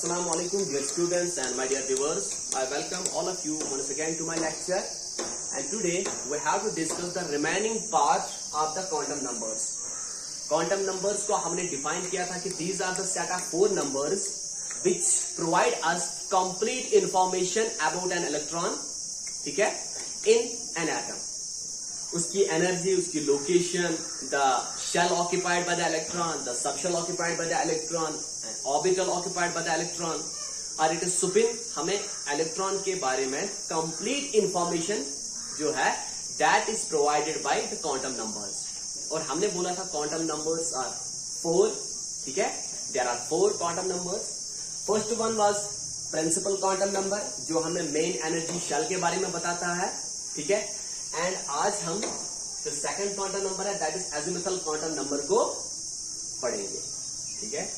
Assalamu alaikum dear students and my dear viewers. I welcome all of you once again to my lecture, and today we have to discuss the remaining part of the quantum numbers. Quantum numbers को हमने define किया था कि these are the set of four numbers which provide us complete information about an electron, ठीक है, in an atom. उसकी energy, उसकी location, the shell occupied by the electron, the subshell occupied by the electron, orbital occupied by the electron, और it is spin हमें electron के बारे में complete information जो है that is provided by the quantum numbers. और हमने बोला था क्वांटम नंबर्स आर 4, ठीक है, there are 4 quantum numbers. First one was principal quantum number जो हमें मेन एनर्जी शेल के बारे में बताता है, ठीक है. एंड आज हम जो सेकंड क्वांटम नंबर है that is azimuthal quantum number को पढ़ेंगे, ठीक है.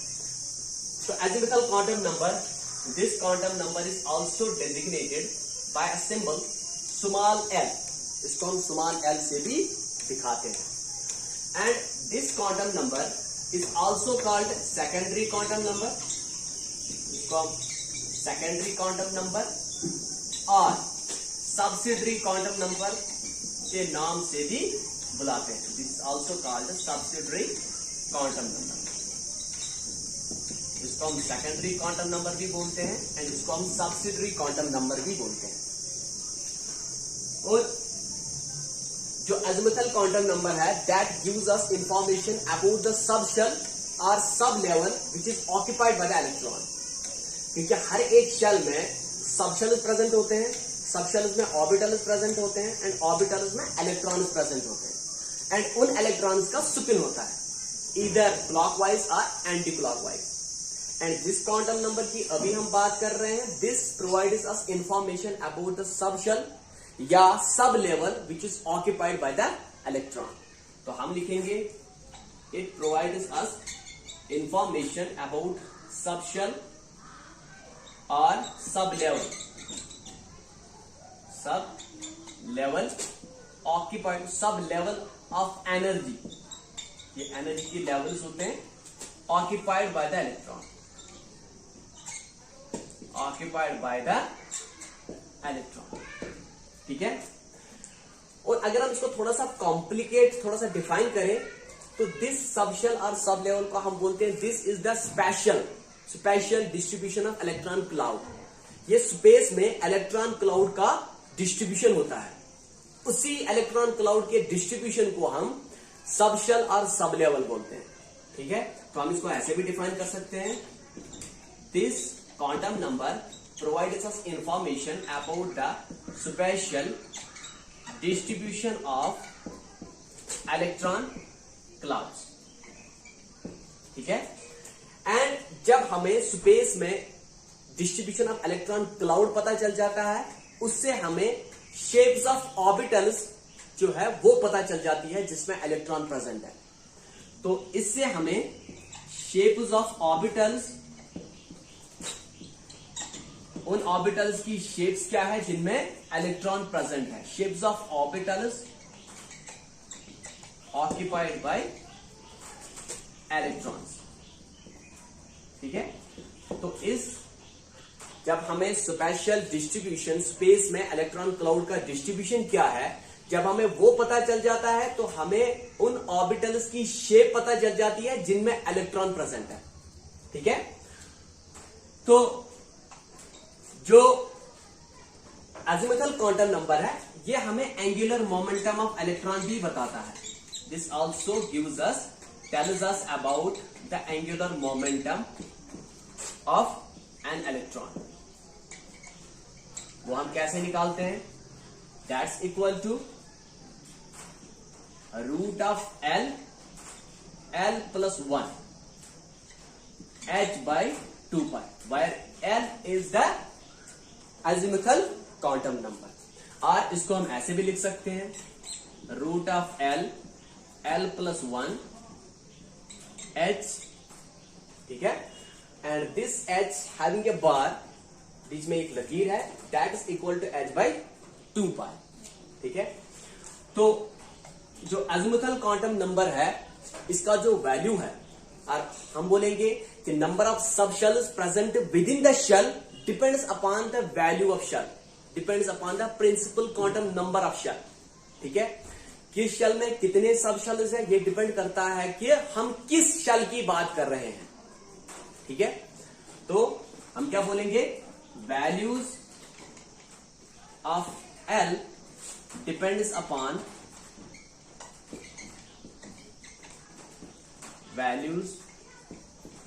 So azimuthal quantum number, this quantum number is also designated by a symbol small l. इसको हम small l से भी दिखाते हैं. And this quantum number is also called secondary quantum number. इसको हम secondary quantum number और subsidiary quantum number के नाम से भी बुलाते हैं. This is also called subsidiary quantum number. इसको हम सेकेंडरी क्वांटम नंबर भी बोलते हैं एंड इसको हम सब्सिडरी क्वांटम नंबर भी बोलते हैं. और जो एजिमुथल क्वांटम नंबर है that gives us information about the subshell और sub level which is occupied by the electron. क्योंकि हर एक शेल में सबशेल प्रेजेंट होते हैं, सबशेल्स में ऑर्बिटल्स प्रेजेंट होते हैं एंड ऑर्बिटल्स में इलेक्ट्रॉन्स प्रेजेंट होते हैं. एंड उन इलेक्ट्रॉन्स का स्पिन होता है इधर क्लॉकवाइज और एंटी क्लॉकवाइज. एंड जिस क्वांटम नंबर की अभी हम बात कर रहे हैं this provides us information about the subshell या sub level which is occupied by the electron. तो हम लिखेंगे it provides us information about subshell और sub level occupied, sub level of energy. ये एनर्जी के लेवल्स होते हैं occupied by the electron, occupied by the electron, ठीक है. और अगर हम इसको थोड़ा सा कॉम्प्लिकेट, थोड़ा सा डिफाइन करें तो दिस सबशेल और सब लेवल को हम बोलते हैं this is the special distribution of electron cloud. ये स्पेस में इलेक्ट्रॉन क्लाउड का डिस्ट्रीब्यूशन होता है. उसी इलेक्ट्रॉन क्लाउड के डिस्ट्रीब्यूशन को हम सबशेल और सब लेवल बोलते हैं, ठीक है. तो हम इसको ऐसे भी डिफाइन कर सकते हैं this quantum number provides us information about the spatial distribution of electron clouds, ठीक है. एंड जब हमें स्पेस में डिस्ट्रीब्यूशन ऑफ इलेक्ट्रॉन क्लाउड पता चल जाता है उससे हमें शेप्स ऑफ ऑर्बिटल्स जो है वो पता चल जाती है जिसमें इलेक्ट्रॉन प्रेजेंट है. तो इससे हमें शेप्स ऑफ ऑर्बिटल्स, उन ऑर्बिटल्स की शेप्स क्या है जिनमें इलेक्ट्रॉन प्रेजेंट है. Shapes of orbitals occupied by electrons, ठीक है. तो इस जब हमें स्पेशल डिस्ट्रीब्यूशन, स्पेस में इलेक्ट्रॉन क्लाउड का डिस्ट्रीब्यूशन क्या है, जब हमें वो पता चल जाता है तो हमें उन ऑर्बिटल्स की शेप पता चल जाती है जिनमें इलेक्ट्रॉन प्रेजेंट है, ठीक है. तो जो एजिमुथल क्वांटम नंबर है ये हमें एंगुलर मोमेंटम ऑफ इलेक्ट्रॉन भी बताता है. This also tells us about the angular momentum of an electron. वो हम कैसे निकालते हैं, that's equal to root of l plus 1 h by 2 pi, where l is the azimuthal quantum number. और इसको हम ऐसे भी लिख सकते हैं root of l plus 1 h, ठीक है. And this h having a bar, बीच में एक लकीर है, that is equal to h by 2 पाई, ठीक है. तो जो एजिमुथल क्वांटम नंबर है इसका जो वैल्यू है और हम बोलेंगे कि number of sub shells present within the shell depends upon the value of shell, depends upon the principal quantum number of shell. ठीक है, किस शेल में कितने सब शेल्स है ये डिपेंड करता है कि हम किस शेल की बात कर रहे हैं। ठीक है, तो हम क्या बोलेंगे, values of l depends upon values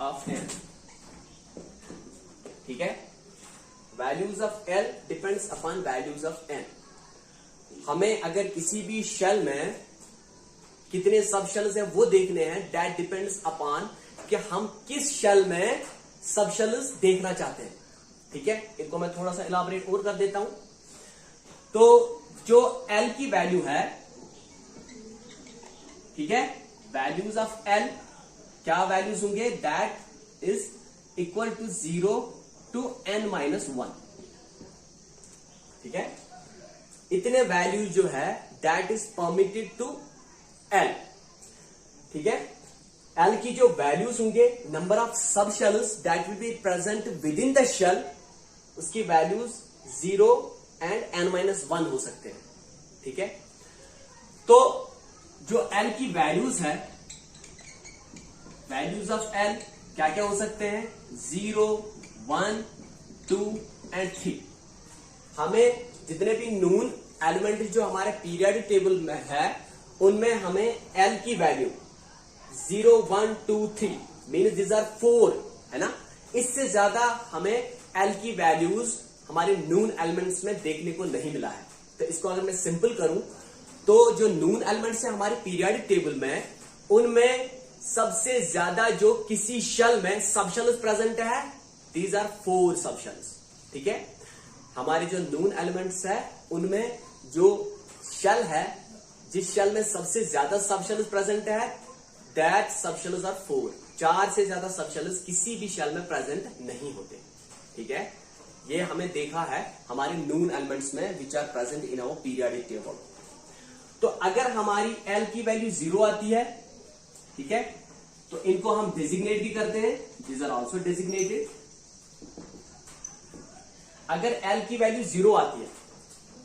of l. ठीक है, values of l depends upon values of n. हमें अगर किसी भी शेल में कितने सब शेल्स है वो देखने हैं, दैट डिपेंड्स अपॉन कि हम किस शेल में सब शेल्स देखना चाहते हैं। ठीक है, इनको मैं थोड़ा सा इलाबोरेट और कर देता हूं। तो जो एल की वैल्यू है, ठीक है, वैल्यूज ऑफ एल क्या वैल्यूज होंगे, that is equal to 0 to n-1। ठीक है, इतने वैल्यूज जो है that is permitted to l. ठीक है, एल की जो वैल्यूज होंगे, number of sub shells that will be present within the shell, उसकी वैल्यूज 0 एंड n-1 हो सकते हैं। ठीक है, तो जो एल की वैल्यूज है, वैल्यूज ऑफ एल क्या क्या हो सकते हैं, 0, 1, 2 एंड 3। हमें जितने भी नून एलिमेंट जो हमारे पीरियडिक टेबल में है उनमें हमें एल की वैल्यू 0, 1, 2, 3 मीन दिस आर 4 है ना, इससे ज्यादा हमें एल की वैल्यूज हमारे नून एलिमेंट्स में देखने को नहीं मिला है। तो इसको अगर मैं सिंपल करूं तो जो नून एलिमेंट्स है हमारे पीरियडिक टेबल में, उनमें सबसे ज्यादा जो किसी शेल में सब शेल्स प्रेजेंट है, दीज आर 4 सब शेल्स। ठीक है, हमारे जो नून एलिमेंट्स है उनमें जो शेल है, जिस शेल में सबसे ज्यादा सब शेल्स प्रेजेंट है, दैट सब शेल्स आर 4। 4 से ज्यादा सब शेल्स किसी भी शेल में प्रेजेंट नहीं होते। ठीक है, ये हमें देखा है हमारे नून एलिमेंट्स में which are present in our periodic table. तो अगर हमारी एल की वैल्यू 0 आती है, ठीक है, तो इनको हम डेजिग्नेट भी करते हैं, दीज आर ऑल्सो डेजिग्नेटेड। अगर एल की वैल्यू 0 आती है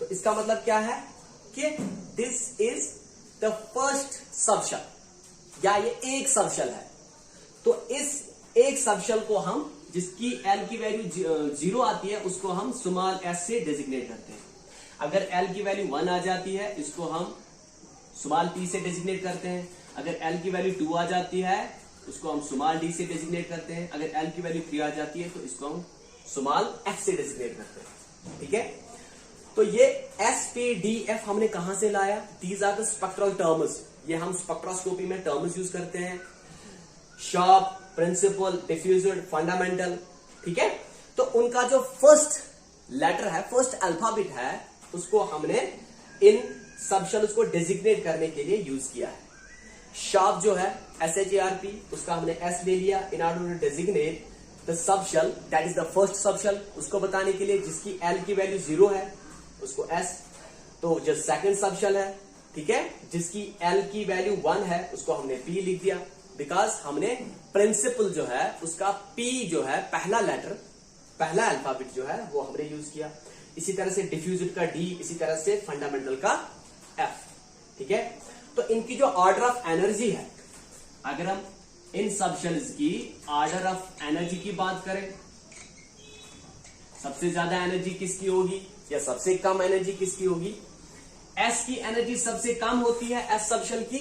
तो इसका मतलब क्या है कि this is the first sub shell, या ये एक सब शेल है। तो इस एक सब शेल को हम, जिसकी एल की वैल्यू 0 आती है, उसको हम स्मॉल एस से डेजिग्नेट करते हैं। अगर एल की वैल्यू 1 आ जाती है, इसको हम स्मॉल टी से डेजिग्नेट करते हैं। अगर एल की वैल्यू 2 आ जाती है, उसको हम स्मॉल डी से डेजिग्नेट करते हैं। अगर एल की वैल्यू 3 आ जाती है तो इसको हम स्मॉल एफ से डेजिग्नेट करते हैं। ठीक है, तो ये एस पी डी एफ हमने कहां से लाया, these are the spectral terms. ये हम स्पेक्ट्रोस्कोपी में टर्म्स यूज करते हैं, शार्प, प्रिंसिपल, डिफ्यूजन, फंडामेंटल। ठीक है, तो उनका जो फर्स्ट लेटर है, फर्स्ट अल्फाबेट है, उसको हमने इन सब शेल्स को डेजिग्नेट करने के लिए यूज किया है। शार्प जो है SHARP, उसका हमने S ले लिया in order to designate the sub shell, that is the first sub shell. उसको बताने के लिए जिसकी L की वैल्यू 0 है उसको S। तो जो सेकंड सब शेल है, ठीक है, जिसकी L की वैल्यू 1 है, उसको हमने P लिख दिया, बिकॉज हमने प्रिंसिपल जो है उसका P जो है पहला लेटर, पहला अल्फाबेट जो है वो हमने यूज किया। इसी तरह से डिफ्यूजन का D, इसी तरह से फंडामेंटल का F। ठीक है, तो इनकी जो ऑर्डर ऑफ एनर्जी है, अगर हम इन सब शेल्स की ऑर्डर ऑफ एनर्जी की बात करें, सबसे ज्यादा एनर्जी किसकी होगी या सबसे कम एनर्जी किसकी होगी, एस की एनर्जी सबसे कम होती है एस सब शेल की,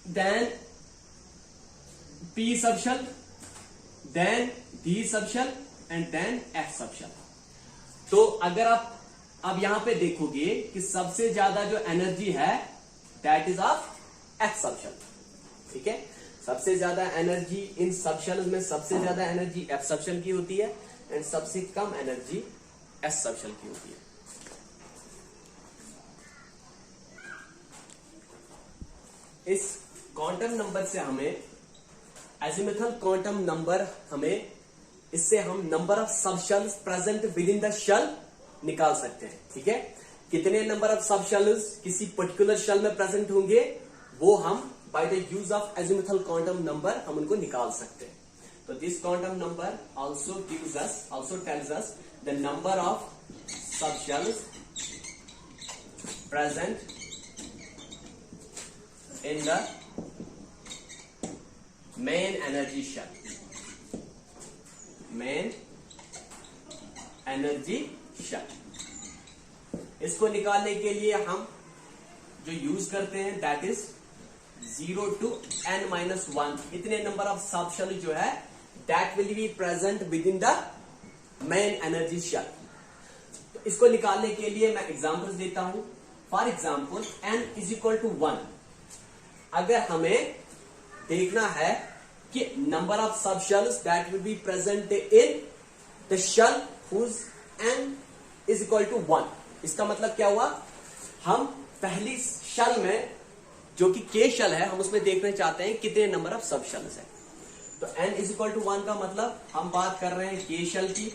then p sub shell, then d sub shell and then f sub shell. तो अगर आप अब यहां पे देखोगे कि सबसे ज्यादा जो एनर्जी है that is of f sub shell. ठीक है, सबसे ज्यादा एनर्जी इन सब शेल्स में, सबसे ज्यादा एनर्जी एफ सब शेल की होती है एंड सबसे कम एनर्जी एस सब शेल की होती है। इस क्वांटम नंबर से हमें एजिमुथल क्वांटम नंबर, हमें इससे हम number of sub shells present within the shell निकाल सकते हैं। ठीक है, कितने नंबर ऑफ सब शेल्स किसी पर्टिकुलर शेल में प्रेजेंट होंगे वो हम by the use of azimuthal quantum number हम उनको निकाल सकते हैं। तो this quantum number also gives us, also tells us the number of subshells present in the main energy shell, main energy shell. इसको निकालने के लिए हम जो यूज करते हैं दैट इज 0 to n-1, इतने नंबर ऑफ सब शेल जो है that will be present within the main energy shell. तो इसको निकालने के लिए मैं एग्जांपल्स देता हूं। For example n is equal to 1, अगर हमें देखना है कि number of sub shells that will be present in the shell whose n is equal to 1, इसका मतलब क्या हुआ, हम पहली शेल में जो कि के शेल है हम उसमें देखना चाहते हैं कितने नंबर ऑफ सब शेल्स है। तो n इज इक्वल टू 1 का मतलब हम बात कर रहे हैं के शेल की,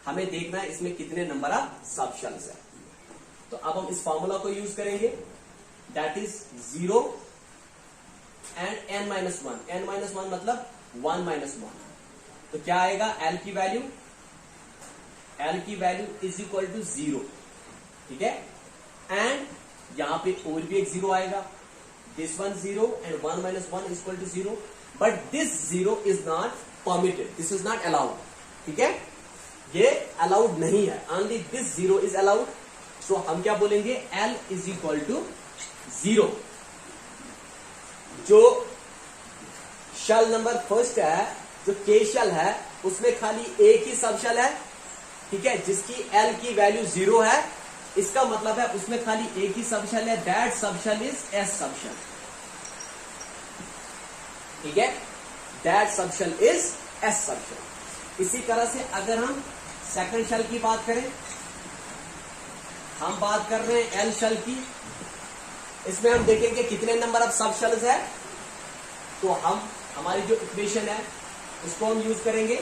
हमें देखना है इसमें कितने नंबर ऑफ सब शेल्स है। तो अब हम इस फॉर्मूला को यूज करेंगे that is 0 and n-1, n-1 मतलब 1-1। तो क्या आएगा, l की वैल्यू इज इक्वल टू 0, ठीक है। एंड यहां पे और भी एक 0 आएगा, this one 0 and 1-1 is equal to 0, but this 0 is not permitted, this is not allowed, ठीक है, ये अलाउड नहीं है, only this 0 is allowed. So हम क्या बोलेंगे, l इज इक्वल टू 0। जो शेल नंबर फर्स्ट है, जो के शेल है, उसमें खाली एक ही सब शेल है, ठीक है, जिसकी l की वैल्यू 0 है, इसका मतलब है उसमें खाली एक ही सब शेल है, that sub shell is s sub shell, ठीक है, that sub shell is s sub shell. इसी तरह से अगर हम सेकंड शेल की बात करें, हम बात कर रहे हैं l शेल की, इसमें हम देखेंगे कितने नंबर ऑफ सब शेल्स है। तो हम हमारी जो इक्वेशन है उसको हम यूज करेंगे,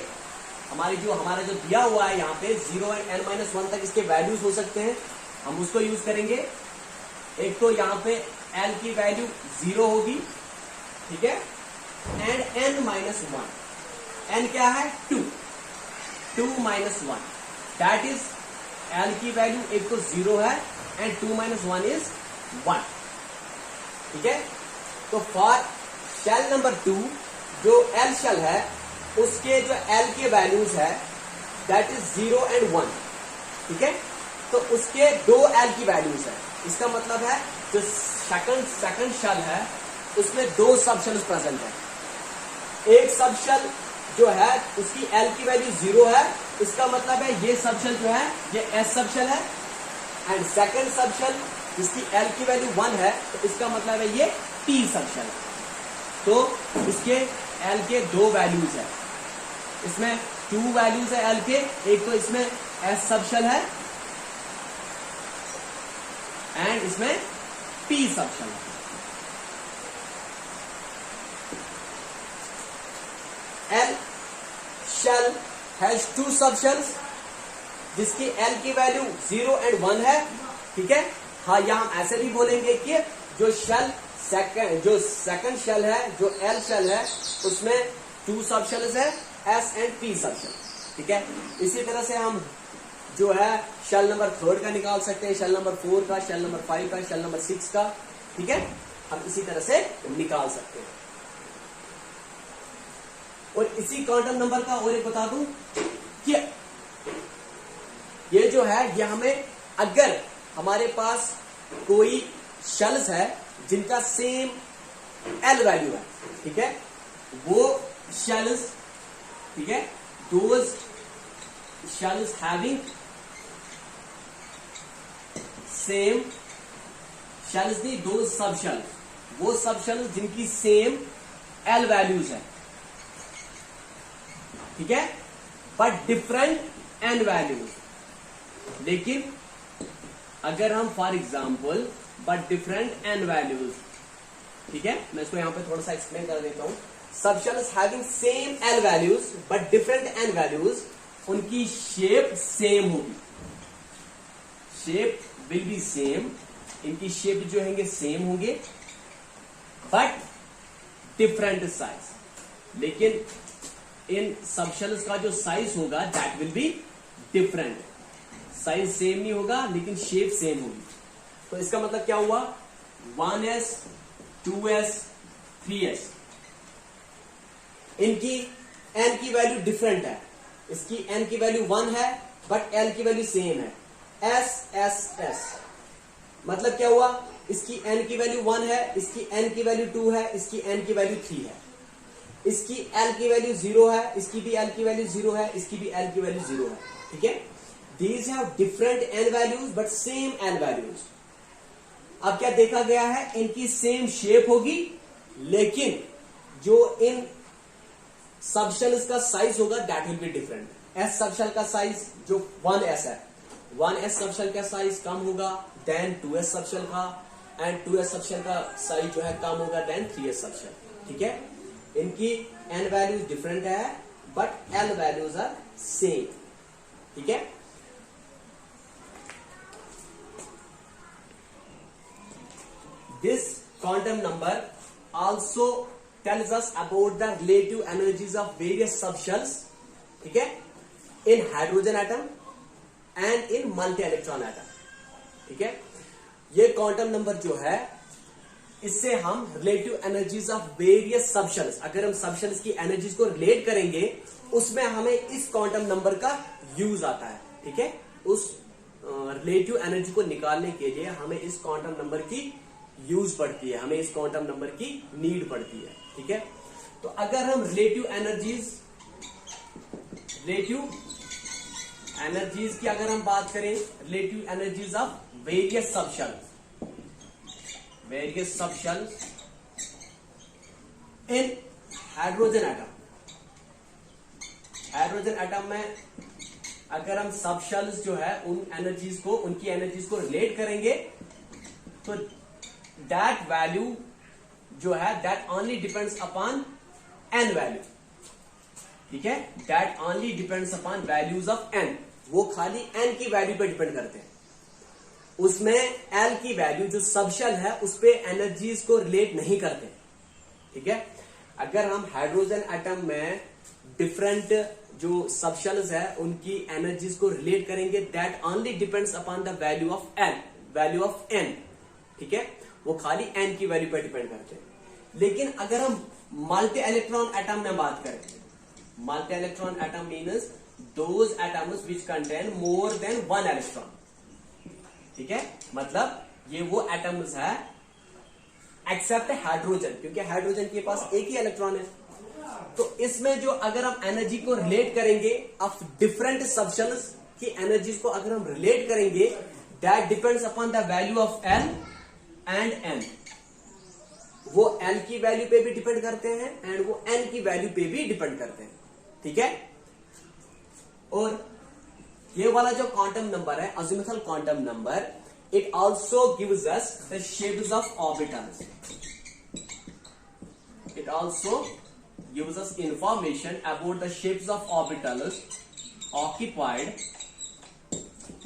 हमारा जो दिया हुआ है यहाँ पे 0 एंड n-1 तक इसके वैल्यूज हो सकते हैं, हम उसको यूज करेंगे। एक तो यहाँ पे l की वैल्यू 0 होगी, ठीक है, एंड n-1, n क्या है 2 -1, दैट इज l की वैल्यू एक तो 0 है एंड 2-1 इज 1, ठीक है। तो फॉर शेल नंबर 2 जो l शेल है उसके जो l के वैल्यूज है दैट इज 0 एंड 1, ठीक है, तो उसके 2 l की वैल्यूज है, इसका मतलब है जो सेकंड शेल है उसमें 2 सब शेल्स प्रेजेंट है। एक सब शेल जो है उसकी l की वैल्यू 0 है, इसका मतलब है ये सब शेल जो है ये s सब शेल है, एंड सेकंड सब शेल जिसकी l की वैल्यू 1 है, तो इसका मतलब है ये p सब शेल है। तो इसके l के 2 वैल्यूज है, इसमें 2 वैल्यूज है l के, एक तो इसमें s सब शेल है एंड इसमें p सब शेल है। l शेल हैज 2 सब शेल्स जिसकी l की वैल्यू 0 एंड 1 है, ठीक है। हाँ, यहां हम ऐसे भी बोलेंगे कि जो सेकंड शेल है, जो l शेल है, उसमें 2 सब शेल्स है, s and p sub shell, ठीक है। इसी तरह से हम जो है शेल नंबर 3 का निकाल सकते हैं, शेल नंबर 4 का, शेल नंबर 5 का, शेल नंबर 6 का, ठीक है, हम इसी तरह से निकाल सकते हैं। और इसी क्वांटम नंबर का और एक बता दूं कि ये जो है ये हमें, अगर हमारे पास कोई शेल्स है जिनका सेम l वैल्यू है, ठीक है, वो शेल्स, ठीक है, those shells having same shells नहीं, दोज सब शेल्स, वो सब शेल्स जिनकी सेम l वैल्यूज है, ठीक है, बट डिफरेंट n वैल्यूज। लेकिन अगर हम for example but different n values, ठीक है, मैं इसको यहां पे थोड़ा सा एक्सप्लेन कर देता हूं। सब shells having same l values but different n values, उनकी शेप सेम होगी, शेप विल बी सेम, इनकी शेप जो होंगे सेम होंगे, बट डिफरेंट साइज। लेकिन इन सबशेल्स का जो साइज होगा that will be different. Size same नहीं होगा लेकिन शेप सेम होगी। तो इसका मतलब क्या हुआ, 1s 2s 3s, इनकी n की वैल्यू डिफरेंट है। इसकी n की वैल्यू 1 है बट l की वैल्यू सेम है, s s s। मतलब क्या हुआ, इसकी n की वैल्यू 1 है, इसकी n की वैल्यू 2 है, इसकी n की वैल्यू 3 है, इसकी l की वैल्यू 0 है, इसकी भी l की वैल्यू 0 है, इसकी भी l की वैल्यू 0 है। ठीक है, these have different n values but same n values. अब क्या देखा गया है, इनकी सेम शेप होगी लेकिन जो इन सबशेल्स का साइज होगा that will be different. S subshell का साइज जो 1s है, 1s सबशेल का साइज कम होगा देन 2s सबशेल का, एंड 2s सबशेल का साइज जो है कम होगा देन 3s सबशेल। ठीक है, इनकी n वैल्यूज डिफरेंट है but l values are same. ठीक है, this quantum number also tells us about the relative energies of various subshells, ठीक है, in hydrogen atom and in multi electron atom। ठीक है, ये क्वांटम नंबर जो है इससे हम relative energies of various subshells, अगर हम सबशेल्स की एनर्जीज को रिलेट करेंगे उसमें हमें इस क्वांटम नंबर का यूज आता है। ठीक है, उस रिलेटिव एनर्जी को निकालने के लिए हमें इस क्वांटम नंबर की यूज पड़ती है, हमें इस क्वांटम नंबर की नीड पड़ती है। ठीक है, तो अगर हम रिलेटिव एनर्जीज की अगर हम बात करें, relative energies of various subshells in hydrogen atom में अगर हम सबशेल्स जो है उनकी एनर्जीज को रिलेट करेंगे तो that value जो है that only depends upon n value। ठीक है, that only depends upon values of n, वो खाली n की वैल्यू पे डिपेंड करते हैं। उसमें l की वैल्यू जो सबशेल है उस पे एनर्जीज को रिलेट नहीं करते। ठीक है, अगर हम हाइड्रोजन एटम में डिफरेंट जो सबशेल्स है उनकी एनर्जीज को रिलेट करेंगे that only depends upon the value of n। ठीक है, वो खाली n की वैल्यू पर डिपेंड करते हैं। लेकिन अगर हम मल्टी इलेक्ट्रॉन एटम में बात करें, multi electron atom means those atoms which contain more than 1 electron. ठीक है, मतलब ये वो एटम्स है एक्सेप्ट हाइड्रोजन, क्योंकि हाइड्रोजन के पास एक ही इलेक्ट्रॉन है। तो इसमें जो अगर हम एनर्जी को रिलेट करेंगे ऑफ डिफरेंट सबशेल्स की एनर्जीज को अगर हम रिलेट करेंगे that depends upon the value of l and n। वो l की वैल्यू पे भी डिपेंड करते हैं एंड वो n की वैल्यू पे भी डिपेंड करते हैं। ठीक है, और ये वाला जो क्वांटम नंबर है azimuthal quantum number, it also gives us the shapes of orbitals. It also gives us information about the shapes of orbitals occupied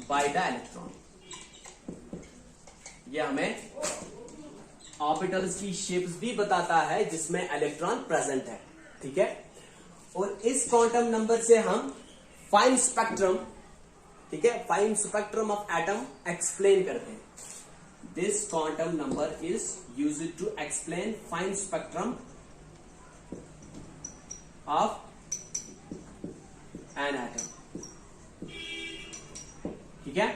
by the electron. ये हमें ऑर्बिटल्स की शेप्स भी बताता है जिसमें इलेक्ट्रॉन प्रेजेंट है। ठीक है, और इस क्वांटम नंबर से हम फाइन स्पेक्ट्रम, ठीक है, fine spectrum of atom explain करते हैं। This quantum number is used to explain fine spectrum of an atom. ठीक है,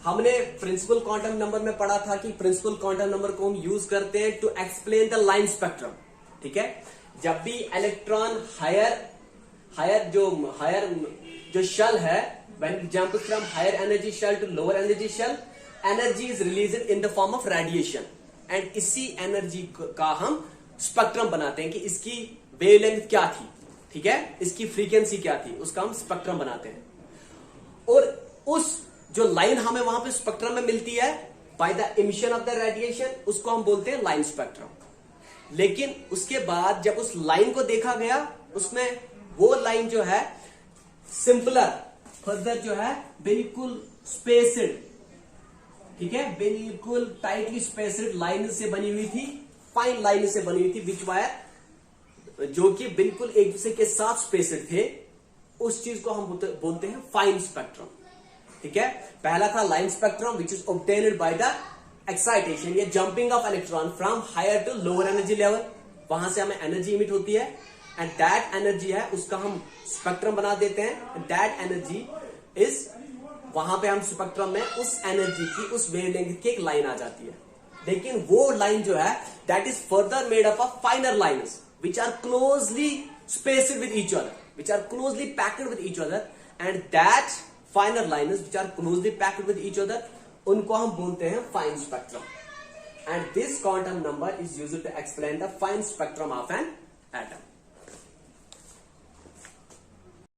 हमने प्रिंसिपल क्वांटम नंबर में पढ़ा था कि प्रिंसिपल क्वांटम नंबर को हम यूज करते हैं to explain the line spectrum. ठीक है, जब भी इलेक्ट्रॉन हायर जो शेल है, when it jumps from higher energy shell to lower energy shell, energy is released in the form of radiation, and इसी एनर्जी का हम स्पेक्ट्रम बनाते हैं कि इसकी वेवलेंथ क्या थी। ठीक है, इसकी फ्रीक्वेंसी क्या थी, उसका हम स्पेक्ट्रम बनाते हैं। और उस जो लाइन हमें वहां पे स्पेक्ट्रम में मिलती है by the emission of the radiation, उसको हम बोलते हैं लाइन स्पेक्ट्रम। लेकिन उसके बाद जब उस लाइन को देखा गया, उसमें वो लाइन जो है सिंपलर, फर्दर जो है बिल्कुल स्पेस्ड, ठीक है, बिल्कुल टाइटली स्पेस्ड लाइन से बनी हुई थी फाइन लाइन से बनी हुई थी, विच वायर जो कि बिल्कुल एक दूसरे के साथ स्पेस्ड थे, उस चीज को हम बोलते हैं फाइन स्पेक्ट्रम। ठीक है, पहला था line spectrum which is obtained by the excitation या jumping of electron from higher to lower energy level, वहां से हमें एनर्जी इमिट होती है एंड दैट एनर्जी है उसका हम स्पेक्ट्रम बना देते हैं। दैट एनर्जी इज, वहां पे हम स्पेक्ट्रम में उस एनर्जी की उस वेवलेंथ की एक लाइन आ जाती है, लेकिन वो लाइन जो है that is further made up of finer lines which are closely spaced with each other, which are closely packed with each other, and that finer lines which are closely packed with each other, उनको हम बोलते हैं fine spectrum. And this quantum number is used to explain the fine spectrum of an atom.